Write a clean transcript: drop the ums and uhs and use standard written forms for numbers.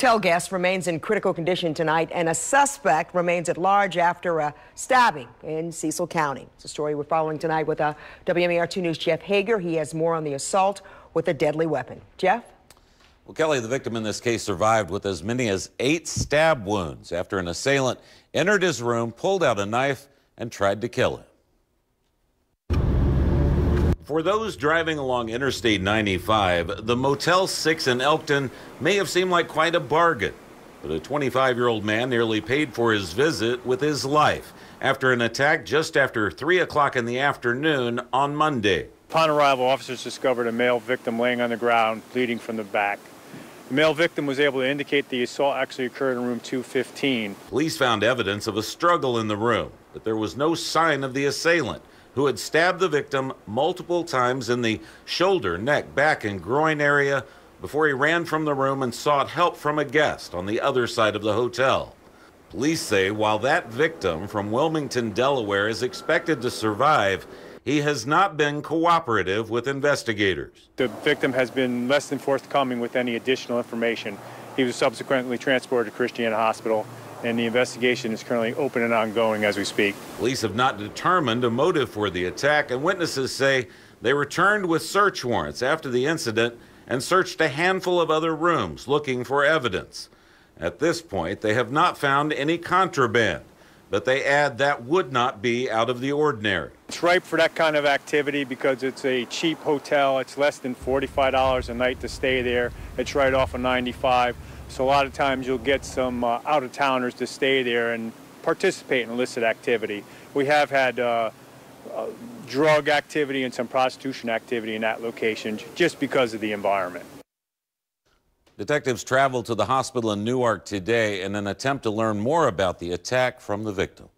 Motel guest remains in critical condition tonight, and a suspect remains at large after a stabbing in Cecil County. It's a story we're following tonight with WMAR2 News' Jeff Hager. He has more on the assault with a deadly weapon. Jeff? Well, Kelly, the victim in this case survived with as many as 8 stab wounds after an assailant entered his room, pulled out a knife, and tried to kill him. For those driving along Interstate 95, the Motel 6 in Elkton may have seemed like quite a bargain. But a 25-year-old man nearly paid for his visit with his life after an attack just after 3 o'clock in the afternoon on Monday. Upon arrival, officers discovered a male victim laying on the ground, bleeding from the back. The male victim was able to indicate the assault actually occurred in room 215. Police found evidence of a struggle in the room, but there was no sign of the assailant, who had stabbed the victim multiple times in the shoulder, neck, back, and groin area before he ran from the room and sought help from a guest on the other side of the hotel. Police say while that victim from Wilmington, Delaware is expected to survive, he has not been cooperative with investigators. The victim has been less than forthcoming with any additional information. He was subsequently transported to Christiana Hospital, and the investigation is currently open and ongoing as we speak. Police have not determined a motive for the attack, and witnesses say they returned with search warrants after the incident and searched a handful of other rooms looking for evidence. At this point, they have not found any contraband, but they add that would not be out of the ordinary. It's ripe for that kind of activity because it's a cheap hotel. It's less than $45 a night to stay there. It's right off of 95. So a lot of times you'll get some out-of-towners to stay there and participate in illicit activity. We have had drug activity and some prostitution activity in that location just because of the environment. Detectives traveled to the hospital in Newark today in an attempt to learn more about the attack from the victim.